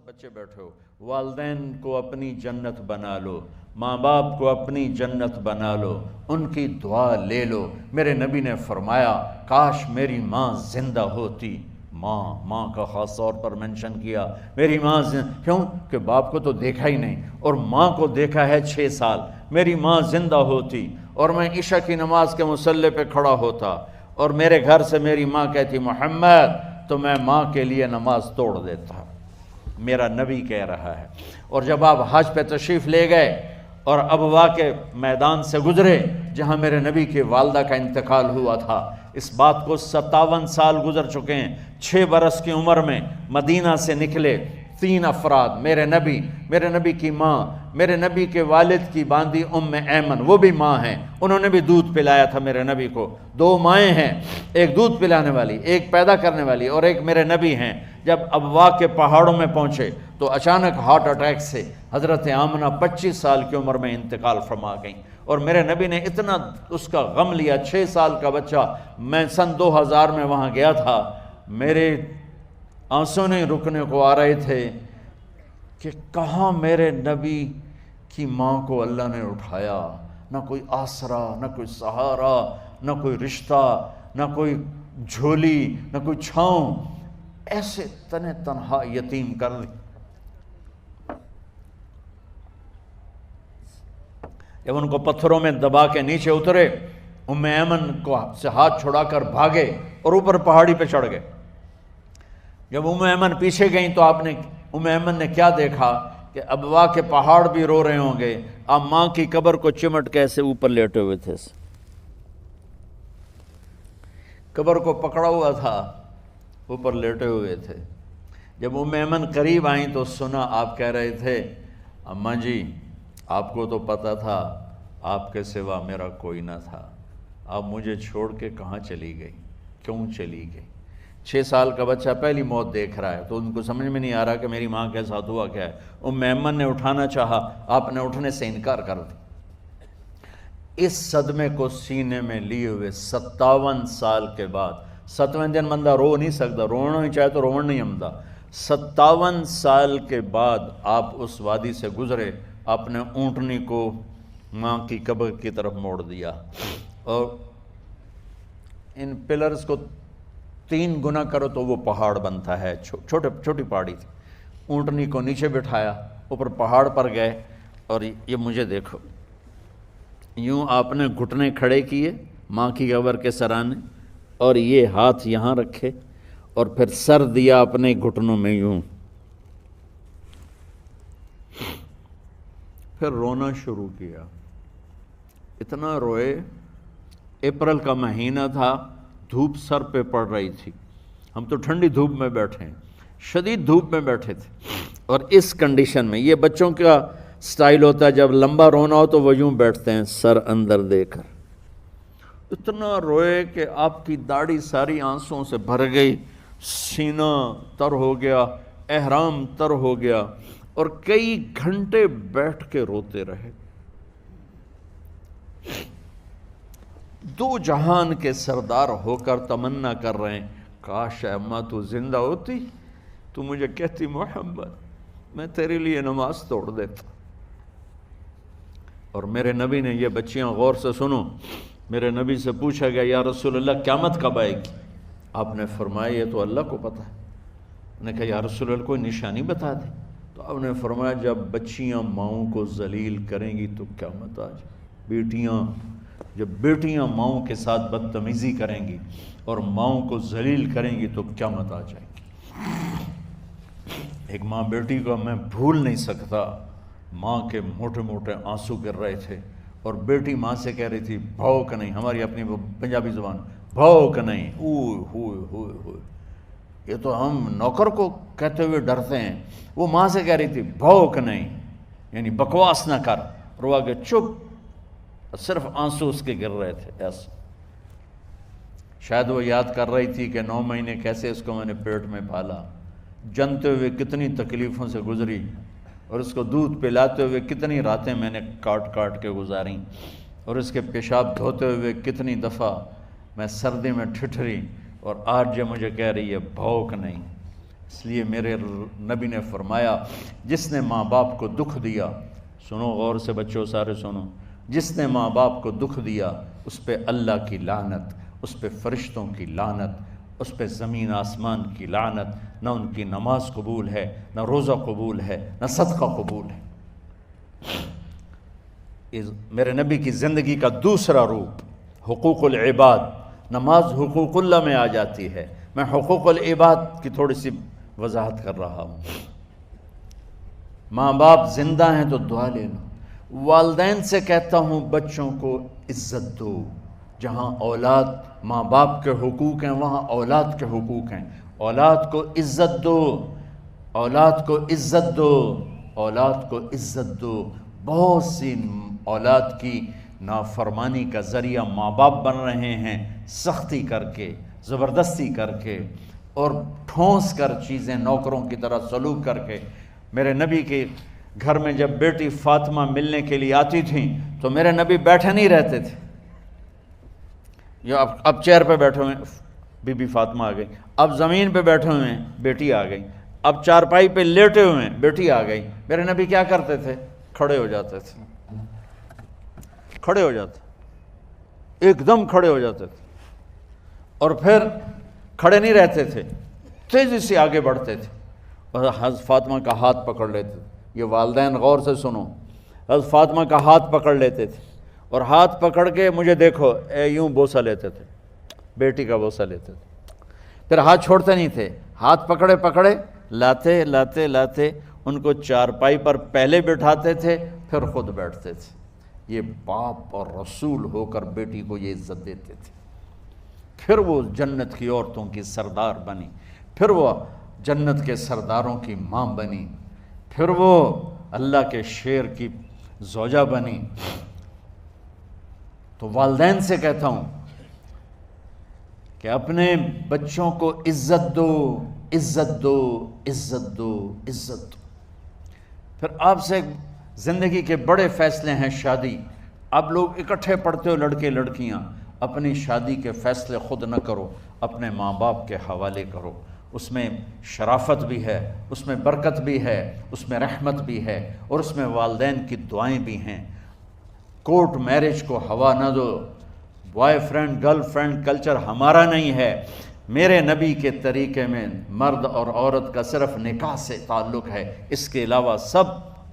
بچے بیٹھے ہو، والدین کو اپنی جنت بنا لو، ماں باپ کو اپنی جنت بنا لو، ان کی دعا لے لو۔ میرے نبی نے فرمایا کاش میری ماں زندہ ہوتی۔ ماں کا خاص طور پر منشن کیا، میری ماں کیوں کہ باپ کو تو دیکھا ہی نہیں، اور ماں کو دیکھا ہے 6 سال۔ میری ماں زندہ ہوتی اور میں عشاء کی نماز کے مصلی پہ کھڑا ہوتا اور میرے گھر سے میری ماں کہتی محمد، تو میں ماں کے لیے نماز توڑ دیتا۔ میرا نبی کہہ رہا ہے۔ اور جب آپ حج پہ تشریف لے گئے اور ابوا کے میدان سے گزرے جہاں میرے نبی کی والدہ کا انتقال ہوا تھا، اس بات کو 57 سال گزر چکے ہیں۔ 6 برس کی عمر میں مدینہ سے نکلے 3 افراد، میرے نبی کی ماں، میرے نبی کے والد کی باندی ام ایمن، وہ بھی ماں ہیں، انہوں نے بھی دودھ پلایا تھا میرے نبی کو۔ 2 مائیں ہیں، ایک دودھ پلانے والی، ایک پیدا کرنے والی، اور ایک میرے نبی ہیں۔ جب ابوا کے پہاڑوں میں پہنچے تو اچانک ہارٹ اٹیک سے حضرت آمنہ 25 سال کی عمر میں انتقال فرما گئیں، اور میرے نبی نے اتنا اس کا غم لیا۔ 6 سال کا بچہ، میں سن 2000 میں وہاں گیا تھا، میرے آنسوں نہیں رکنے کو آ رہے تھے کہ کہاں میرے نبی کی ماں کو اللہ نے اٹھایا، نہ کوئی آسرا، نہ کوئی سہارا، نہ کوئی رشتہ، نہ کوئی جھولی، نہ کوئی چھاؤں، ایسے تنہا یتیم کر دی۔ جب ان کو پتھروں میں دبا کے نیچے اترے، ام ایمن کو سے ہاتھ چھڑا کر بھاگے اور اوپر پہاڑی پہ چڑھ گئے۔ جب ام ایمن پیچھے گئیں تو ام ایمن نے کیا دیکھا کہ ابوا کے پہاڑ بھی رو رہے ہوں گے، آپ ماں کی قبر کو چمٹ کے ایسے اوپر لیٹے ہوئے تھے، قبر کو پکڑا ہوا تھا، اوپر لیٹے ہوئے تھے۔ جب ام ایمن قریب آئیں تو سنا آپ کہہ رہے تھے اماں جی، آپ کو تو پتہ تھا آپ کے سوا میرا کوئی نہ تھا، آپ مجھے چھوڑ کے کہاں چلی گئی، کیوں چلی گئی؟ 6 سال کا بچہ پہلی موت دیکھ رہا ہے تو ان کو سمجھ میں نہیں آ رہا کہ میری ماں کے ساتھ ہوا کیا ہے۔ ام ایمن نے اٹھانا چاہا، آپ نے اٹھنے سے انکار کر دی۔ اس صدمے کو سینے میں لیے ہوئے 57 سال کے بعد، 7ویں دن بندہ رو نہیں سکتا، رونا نہیں چاہے تو رونا نہیں آمدا، 57 سال کے بعد آپ اس وادی سے گزرے، اپنے اونٹنی کو ماں کی قبر کی طرف موڑ دیا، اور ان پلرز کو 3 گنا کرو تو وہ پہاڑ بنتا ہے، چھوٹی پہاڑی تھی۔ اونٹنی کو نیچے بٹھایا، اوپر پہاڑ پر گئے، اور یہ مجھے دیکھو، یوں آپ نے گھٹنے کھڑے کیے ماں کی قبر کے سرانے، اور یہ ہاتھ یہاں رکھے، اور پھر سر دیا اپنے گھٹنوں میں یوں، پھر رونا شروع کیا۔ اتنا روئے، اپریل کا مہینہ تھا، دھوپ سر پہ پڑ رہی تھی، ہم تو ٹھنڈی دھوپ میں بیٹھے ہیں، شدید دھوپ میں بیٹھے تھے، اور اس کنڈیشن میں یہ بچوں کا سٹائل ہوتا ہے، جب لمبا رونا ہو تو وہ یوں بیٹھتے ہیں سر اندر دے کر۔ اتنا روئے کہ آپ کی داڑھی ساری آنسوں سے بھر گئی، سینہ تر ہو گیا، احرام تر ہو گیا، اور کئی گھنٹے بیٹھ کے روتے رہے۔ 2 جہان کے سردار ہو کر تمنا کر رہے ہیں کاش اماں تو زندہ ہوتی، تو مجھے کہتی محمد میں تیرے لیے نماز توڑ دیتا۔ اور میرے نبی نے، یہ بچیاں غور سے سنو، میرے نبی سے پوچھا گیا یا رسول اللہ قیامت کب آئے گی؟ آپ نے فرمایا یہ تو اللہ کو پتہ ہے۔ انہوں نے کہا یا رسول اللہ کوئی نشانی بتا دیں، تو آپ نے فرمایا جب بچیاں ماؤں کو ذلیل کریں گی تو قیامت آ جائے۔ جب بیٹیاں ماؤں کے ساتھ بدتمیزی کریں گی اور ماؤں کو ذلیل کریں گی تو قیامت آ جائے گی۔ ایک ماں بیٹی کو میں بھول نہیں سکتا، ماں کے موٹے موٹے آنسو گر رہے تھے، اور بیٹی ماں سے کہہ رہی تھی بھوک نہیں، ہماری اپنی پنجابی زبان، بھوک نہیں، اوئے ہوئے ہوئے ہوئے، یہ تو ہم نوکر کو کہتے ہوئے ڈرتے ہیں، وہ ماں سے کہہ رہی تھی بھوک نہیں، یعنی بکواس نہ کر، روا کے چپ، صرف آنسو اس کے گر رہے تھے ایسا۔ شاید وہ یاد کر رہی تھی کہ 9 مہینے کیسے اس کو میں نے پیٹ میں پالا، جنتے ہوئے کتنی تکلیفوں سے گزری، اور اس کو دودھ پلاتے ہوئے کتنی راتیں میں نے کاٹ کاٹ کے گزاریں، اور اس کے پیشاب دھوتے ہوئے کتنی دفعہ میں سردی میں ٹھٹھری، اور آج یہ مجھے کہہ رہی ہے بھوک نہیں۔ اس لیے میرے نبی نے فرمایا جس نے ماں باپ کو دکھ دیا، سنو غور سے بچوں سارے سنو، جس نے ماں باپ کو دکھ دیا اس پہ اللہ کی لعنت، اس پہ فرشتوں کی لعنت، اس پہ زمین آسمان کی لعنت، نہ ان کی نماز قبول ہے، نہ روزہ قبول ہے، نہ صدقہ قبول ہے۔ میرے نبی کی زندگی کا دوسرا روپ حقوق العباد، نماز حقوق اللہ میں آ جاتی ہے، میں حقوق العباد کی تھوڑی سی وضاحت کر رہا ہوں۔ ماں باپ زندہ ہیں تو دعا لے لو۔ والدین سے کہتا ہوں بچوں کو عزت دو، جہاں اولاد ماں باپ کے حقوق ہیں وہاں اولاد کے حقوق ہیں، اولاد کو عزت دو، اولاد کو عزت دو، اولاد کو عزت دو۔ بہت سی اولاد کی نافرمانی کا ذریعہ ماں باپ بن رہے ہیں، سختی کر کے، زبردستی کر کے اور ٹھونس کر چیزیں نوکروں کی طرح سلوک کر کے۔ میرے نبی کے گھر میں جب بیٹی فاطمہ ملنے کے لیے آتی تھیں تو میرے نبی بیٹھے نہیں رہتے تھے، یا اب چیئر پہ بیٹھے ہوئے بی بی فاطمہ آ گئی، اب زمین پہ بیٹھے ہوئے ہیں بیٹی آ گئی، اب چارپائی پہ لیٹے ہوئے ہیں بیٹی آ گئی۔ میرے نبی کیا کرتے تھے؟ کھڑے ہو جاتے تھے، کھڑے ہو جاتے، ایک دم کھڑے ہو جاتے تھے، اور پھر کھڑے نہیں رہتے تھے، تیزی سے آگے بڑھتے تھے اور حضرت فاطمہ کا ہاتھ پکڑ لیتے تھے۔ یہ والدین غور سے سنو، حضرت فاطمہ کا ہاتھ پکڑ لیتے تھے اور ہاتھ پکڑ کے مجھے دیکھو یوں بوسہ لیتے تھے، بیٹی کا بوسہ لیتے تھے، پھر ہاتھ چھوڑتے نہیں تھے، ہاتھ پکڑے پکڑے لاتے لاتے لاتے ان کو چارپائی پر پہلے بٹھاتے تھے پھر خود بیٹھتے تھے۔ یہ باپ اور رسول ہو کر بیٹی کو یہ عزت دیتے تھے۔ پھر وہ جنت کی عورتوں کی سردار بنی، پھر وہ جنت کے سرداروں کی ماں بنی، پھر وہ اللہ کے شیر کی زوجہ بنی۔ تو والدین سے کہتا ہوں کہ اپنے بچوں کو عزت دو، عزت دو، عزت دو، عزت دو۔ پھر آپ سے زندگی کے بڑے فیصلے ہیں شادی۔ اب لوگ اکٹھے پڑھتے ہو لڑکے لڑکیاں، اپنی شادی کے فیصلے خود نہ کرو، اپنے ماں باپ کے حوالے کرو۔ اس میں شرافت بھی ہے، اس میں برکت بھی ہے، اس میں رحمت بھی ہے، اور اس میں والدین کی دعائیں بھی ہیں۔ کورٹ میرج کو ہوا نہ دو، boyfriend girlfriend culture ہمارا نہیں ہے۔ میرے نبی کے طریقے میں مرد اور عورت کا صرف نکاح سے تعلق ہے، اس کے علاوہ سب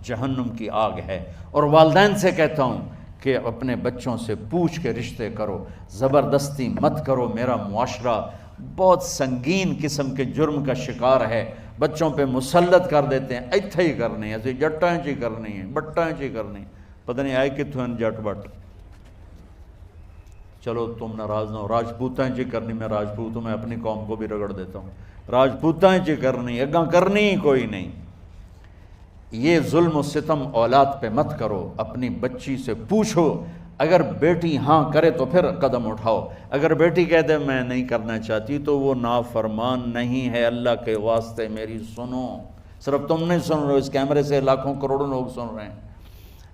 جہنم کی آگ ہے۔ اور والدین سے کہتا ہوں کہ اپنے بچوں سے پوچھ کے رشتے کرو، زبردستی مت کرو۔ میرا معاشرہ بہت سنگین قسم کے جرم کا شکار ہے، بچوں پہ مسلط کر دیتے ہیں، ایتھے ہی کرنی ہے، ایسے جٹائیں چی کرنی ہے، بٹائیں چی کرنی ہے، پتہ نہیں آئے کتوں ہیں جٹ بٹ۔ چلو تم ناراض نہ ہو، راجپوتائیں چی کرنی، میں راجپوت ہوں، میں اپنی قوم کو بھی رگڑ دیتا ہوں، راجپوتائیں چی کرنی، اگاں کرنی ہی کوئی نہیں۔ یہ ظلم و ستم اولاد پہ مت کرو، اپنی بچی سے پوچھو، اگر بیٹی ہاں کرے تو پھر قدم اٹھاؤ، اگر بیٹی کہہ دے میں نہیں کرنا چاہتی تو وہ نافرمان نہیں ہے۔ اللہ کے واسطے میری سنو، صرف تم نہیں سن رہے ہو، اس کیمرے سے لاکھوں کروڑوں لوگ سن رہے ہیں۔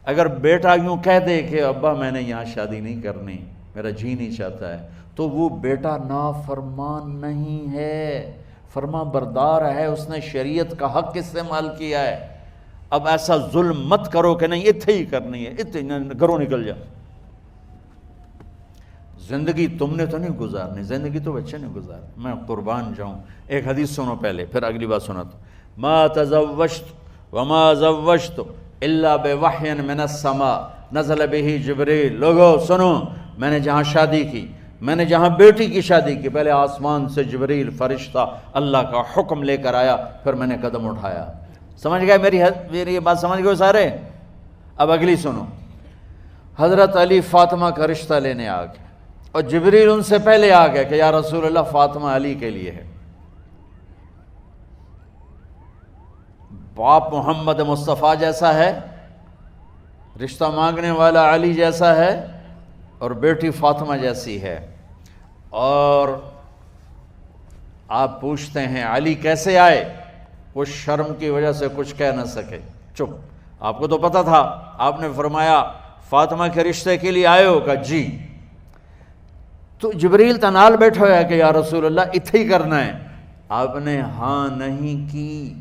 اگر بیٹا یوں کہہ دے کہ ابا میں نے یہاں شادی نہیں کرنی، میرا جی نہیں چاہتا ہے، تو وہ بیٹا نافرمان نہیں ہے، فرما بردار ہے، اس نے شریعت کا حق استعمال کیا ہے۔ اب ایسا ظلم مت کرو کہ نہیں اتھے ہی کرنی ہے، اتھے گھروں نکل جا۔ زندگی تم نے تو نہیں گزارنی، زندگی تو بچے نے گزارنی، میں قربان جاؤں۔ ایک حدیث سنو پہلے، پھر اگلی بات سناتا ہوں۔ ما تزوجت وما زوجت الا بوحی من السماء نزل به جبریل۔ لوگو سنو، میں نے جہاں شادی کی، میں نے جہاں بیٹی کی شادی کی، پہلے آسمان سے جبریل فرشتہ اللہ کا حکم لے کر آیا، پھر میں نے قدم اٹھایا۔ سمجھ گئے میری یہ بات؟ سمجھ گئے سارے؟ اب اگلی سنو۔ حضرت علی فاطمہ کا رشتہ لینے آ گئے، اور جبریل ان سے پہلے آ گیا کہ یا رسول اللہ فاطمہ علی کے لیے ہے۔ باپ محمد مصطفیٰ جیسا ہے، رشتہ مانگنے والا علی جیسا ہے، اور بیٹی فاطمہ جیسی ہے۔ اور آپ پوچھتے ہیں علی کیسے آئے؟ وہ شرم کی وجہ سے کچھ کہہ نہ سکے، چپ۔ آپ کو تو پتہ تھا، آپ نے فرمایا فاطمہ کے رشتے کے لیے آئے ہو؟ کہا جی۔ تو جبریل تنال بیٹھا ہوا ہے کہ یا رسول اللہ اتھے ہی کرنا ہے، آپ نے ہاں نہیں کی،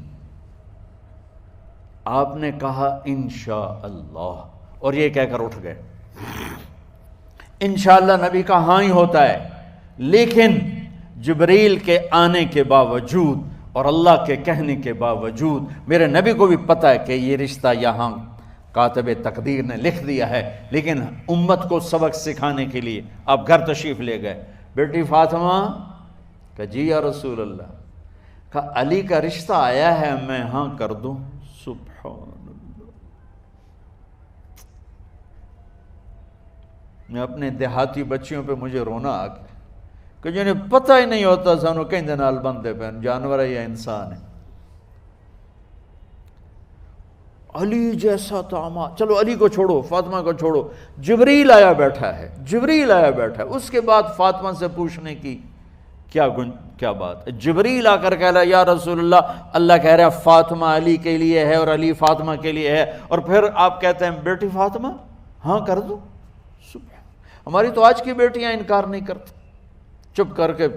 آپ نے کہا انشاءاللہ، اور یہ کہہ کر اٹھ گئے۔ انشاءاللہ نبی کا ہاں ہی ہوتا ہے، لیکن جبریل کے آنے کے باوجود اور اللہ کے کہنے کے باوجود میرے نبی کو بھی پتہ ہے کہ یہ رشتہ یہاں کاتب تقدیر نے لکھ دیا ہے، لیکن امت کو سبق سکھانے کے لیے آپ گھر تشریف لے گئے۔ بیٹی فاطمہ کہ جی یا رسول اللہ، کہا علی کا رشتہ آیا ہے، میں ہاں کر دوں؟ سبحان اللہ۔ میں اپنے دیہاتی بچیوں پہ مجھے رونا آ گیا کہ جنہیں پتہ ہی نہیں ہوتا سانو کہیں نال بندے پہ جانور ہے یا انسان ہے۔ علی جیسا داماد، چلو علی کو چھوڑو، فاطمہ کو چھوڑو، جبریل آیا بیٹھا ہے، جبریل آیا بیٹھا ہے۔ اس کے بعد فاطمہ سے پوچھنے کی کیا بات؟ جبریل آ کر کہہ رہا یا رسول اللہ، اللہ کہہ رہا ہے فاطمہ علی کے لیے ہے اور علی فاطمہ کے لیے ہے، اور پھر آپ کہتے ہیں بیٹی فاطمہ ہاں کر دو۔ ہماری تو آج کی بیٹیاں انکار نہیں کرتی، چپ کر کے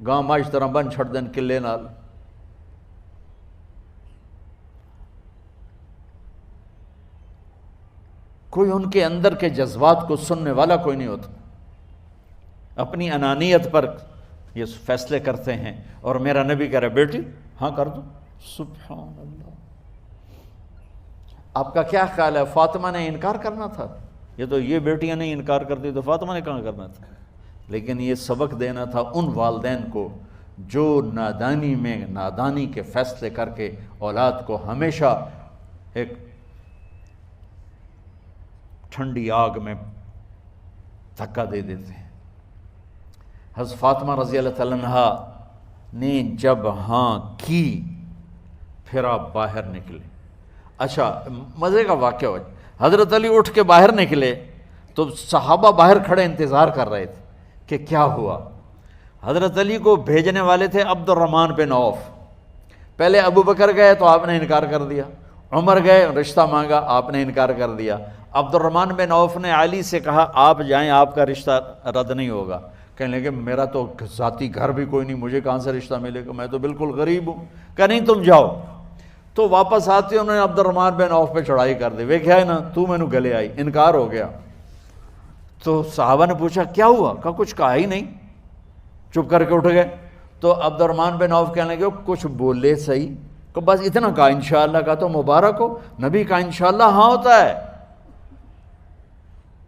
گاں ماش طرح بن چھڑ دین کلے نال۔ کوئی ان کے اندر کے جذبات کو سننے والا کوئی نہیں ہوتا، اپنی انانیت پر یہ فیصلے کرتے ہیں، اور میرا نبی کہہ رہا بیٹی ہاں کر دو۔ سبحان اللہ۔ آپ کا کیا خیال ہے، فاطمہ نے انکار کرنا تھا؟ یہ تو یہ بیٹیاں نہیں انکار کرتی تو فاطمہ نے کہاں کرنا تھا؟ لیکن یہ سبق دینا تھا ان والدین کو جو نادانی کے فیصلے کر کے اولاد کو ہمیشہ ایک ٹھنڈی آگ میں دھکا دے دیتے ہیں۔ حضرت فاطمہ رضی اللہ تعالیٰ عنہا نے جب ہاں کی، پھر آپ باہر نکلے۔ اچھا مزے کا واقعہ ہو، حضرت علی اٹھ کے باہر نکلے تو صحابہ باہر کھڑے انتظار کر رہے تھے کہ کیا ہوا۔ حضرت علی کو بھیجنے والے تھے عبد الرحمن بن عوف۔ پہلے ابو بکر گئے تو آپ نے انکار کر دیا، عمر گئے رشتہ مانگا، آپ نے انکار کر دیا۔ عبد الرحمن بن عوف نے علی سے کہا آپ جائیں، آپ کا رشتہ رد نہیں ہوگا۔ کہنے لگے میرا تو ذاتی گھر بھی کوئی نہیں، مجھے کہاں سے رشتہ ملے گا، میں تو بالکل غریب ہوں۔ کہا نہیں تم جاؤ۔ تو واپس آتے انہوں نے عبد الرحمن بن عوف پہ چڑھائی کر دی، ویکھیا ہے نا تو مینوں گلے آئی، انکار ہو گیا۔ تو صحابہ نے پوچھا کیا ہوا؟ کہا کچھ کہا ہی نہیں، چپ کر کے اٹھ گئے۔ تو عبد الرحمن بن عوف کہنے لگے کچھ بولے صحیح، کہ بس اتنا کہا انشاءاللہ، کہا تو مبارک ہو، نبی کا انشاءاللہ ہاں ہوتا ہے۔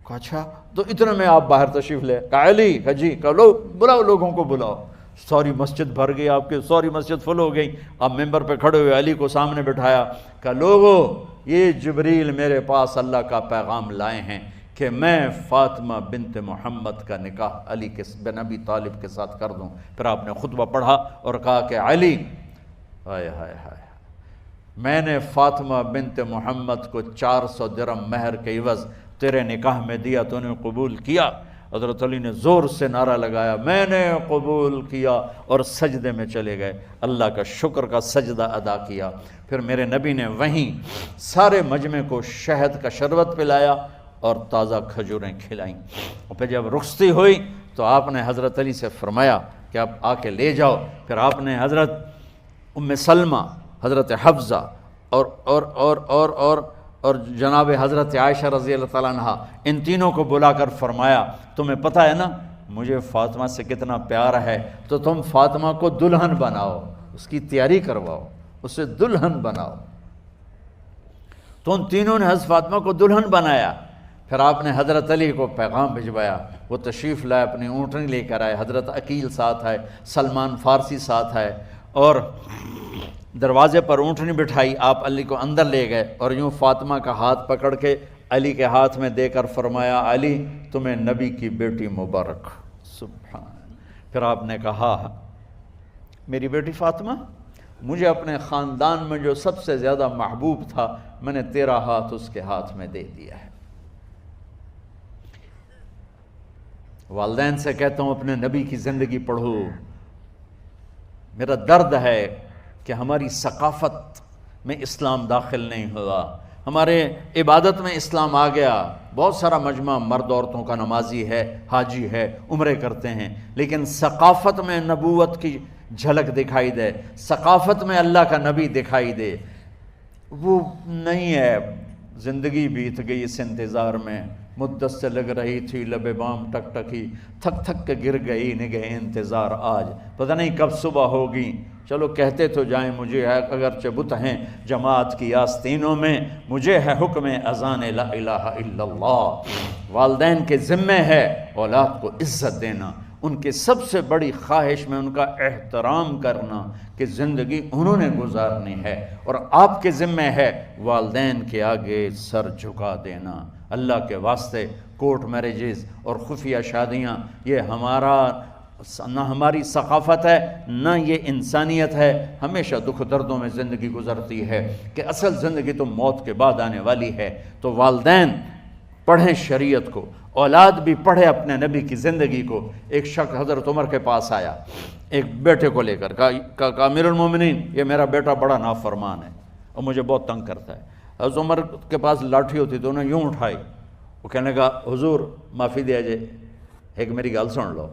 کہا اچھا، تو اتنے میں آپ باہر تشریف لے۔ کہا علی، کہا جی، کہا لو بلاؤ، لوگوں کو بلاؤ۔ ساری مسجد بھر گئی، آپ کے ساری مسجد فل ہو گئی۔ آپ ممبر پہ کھڑے ہوئے علی کو سامنے بٹھایا، کہا لوگو یہ جبریل میرے پاس اللہ کا پیغام لائے ہیں کہ میں فاطمہ بنت محمد کا نکاح علی کے بن ابی طالب کے ساتھ کر دوں۔ پھر آپ نے خطبہ پڑھا اور کہا کہ علی، ہائے ہائے ہائے، میں نے فاطمہ بنت محمد کو 400 درہم مہر کے عوض تیرے نکاح میں دیا، تو نے قبول کیا؟ حضرت علی نے زور سے نعرہ لگایا میں نے قبول کیا، اور سجدے میں چلے گئے، اللہ کا شکر کا سجدہ ادا کیا۔ پھر میرے نبی نے وہیں سارے مجمع کو شہد کا شربت پلایا اور تازہ کھجوریں کھلائیں، اور پھر جب رخصتی ہوئی تو آپ نے حضرت علی سے فرمایا کہ آپ آ کے لے جاؤ۔ پھر آپ نے حضرت ام سلمہ، حضرت حفصہ اور جناب حضرت عائشہ رضی اللہ تعالیٰ عنہ، ان تینوں کو بلا کر فرمایا تمہیں پتہ ہے نا مجھے فاطمہ سے کتنا پیار ہے، تو تم فاطمہ کو دلہن بناؤ، اس کی تیاری کرواؤ، اسے دلہن بناؤ۔ تو ان تینوں نے حضرت فاطمہ کو دلہن بنایا۔ پھر آپ نے حضرت علی کو پیغام بھجوایا، وہ تشریف لائے، اپنی اونٹنی لے کر آئے، حضرت عقیل ساتھ ہے، سلمان فارسی ساتھ ہے، اور دروازے پر اونٹنی بٹھائی، آپ علی کو اندر لے گئے اور یوں فاطمہ کا ہاتھ پکڑ کے علی کے ہاتھ میں دے کر فرمایا علی تمہیں نبی کی بیٹی مبارک۔ سبحان۔ پھر آپ نے کہا میری بیٹی فاطمہ، مجھے اپنے خاندان میں جو سب سے زیادہ محبوب تھا میں نے تیرا ہاتھ اس کے ہاتھ میں دے دیا ہے۔ والدین سے کہتا ہوں اپنے نبی کی زندگی پڑھو۔ میرا درد ہے کہ ہماری ثقافت میں اسلام داخل نہیں ہوا، ہمارے عبادت میں اسلام آ گیا، بہت سارا مجمع مرد عورتوں کا نمازی ہے، حاجی ہے، عمرے کرتے ہیں، لیکن ثقافت میں نبوت کی جھلک دکھائی دے، ثقافت میں اللہ کا نبی دکھائی دے، وہ نہیں ہے۔ زندگی بیت گئی اس انتظار میں، مدت سے لگ رہی تھی لب بام ٹک ٹکی، تھک تھک کے گر گئی نگہ انتظار آج، پتہ نہیں کب صبح ہوگی۔ چلو کہتے تو جائیں مجھے ہے اگرچہ بت ہیں جماعت کی آستینوں میں، مجھے ہے حکم اذان لا الہ الا اللہ۔ والدین کے ذمہ ہے اولاد کو عزت دینا، ان کے سب سے بڑی خواہش میں ان کا احترام کرنا کہ زندگی انہوں نے گزارنی ہے، اور آپ کے ذمہ ہے والدین کے آگے سر جھکا دینا۔ اللہ کے واسطے کورٹ میرجز اور خفیہ شادیاں یہ نہ ہماری ثقافت ہے نہ یہ انسانیت ہے۔ ہمیشہ دکھ دردوں میں زندگی گزرتی ہے کہ اصل زندگی تو موت کے بعد آنے والی ہے۔ تو والدین پڑھیں شریعت کو، اولاد بھی پڑھے اپنے نبی کی زندگی کو۔ ایک شخص حضرت عمر کے پاس آیا ایک بیٹے کو لے کر، کہا امیر المومنین یہ میرا بیٹا بڑا نافرمان ہے اور مجھے بہت تنگ کرتا ہے۔ حضرت عمر کے پاس لاٹھی ہوتی تو انہوں نے یوں اٹھائی، وہ کہنے لگا حضور معافی دیا جائے، ایک میری گل سن لو۔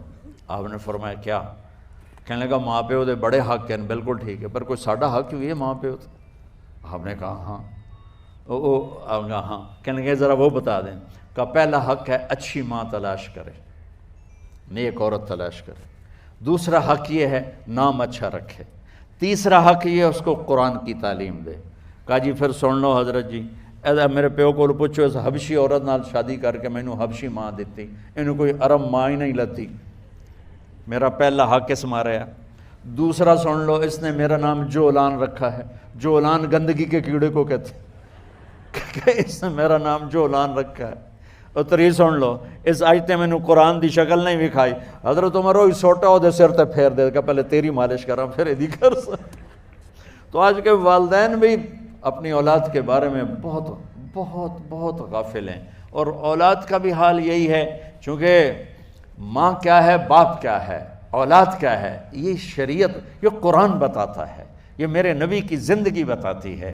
آپ نے فرمایا کیا؟ کہنے لگا ماں پیو دے بڑے حق ہیں، بالکل ٹھیک ہے، پر کوئی ساڈا حق بھی ہے ماں پیو تے؟ آپ نے کہا ہاں۔ ہاں۔ کہنے لگے ذرا وہ بتا دیں۔ کہا پہلا حق ہے اچھی ماں تلاش کرے، نیک عورت تلاش کرے۔ دوسرا حق یہ ہے نام اچھا رکھے۔ تیسرا حق یہ ہے اس کو قرآن کی تعلیم دے۔ کہا جی پھر سن لو حضرت جی، میرے پیو کو پوچھو اس حبشی عورت نال شادی کر کے مینوں حبشی ماں دیتی، انہوں کوئی عرب ماں ہی نہیں لتی۔ میرا پہلا حق اس مارے ہے۔ دوسرا سن لو، اس نے میرا نام جولان رکھا ہے، جولان گندگی کے کیڑے کو کہتے ہیں، کہ اس نے میرا نام جولان رکھا ہے۔ اور تری سن لو، اس آج تے مینوں قرآن دی شکل نہیں وکھائی۔ حضرت عمر ہوئی سوٹا وہ دے سر تے پھیر دے کہ پہلے تیری مالش کراں پھر ایدی کر سکتا۔ تو آج کے والدین بھی اپنی اولاد کے بارے میں بہت بہت بہت غافل ہیں، اور اولاد کا بھی حال یہی ہے، چونکہ ماں کیا ہے، باپ کیا ہے، اولاد کیا ہے، یہ شریعت، یہ قرآن بتاتا ہے، یہ میرے نبی کی زندگی بتاتی ہے۔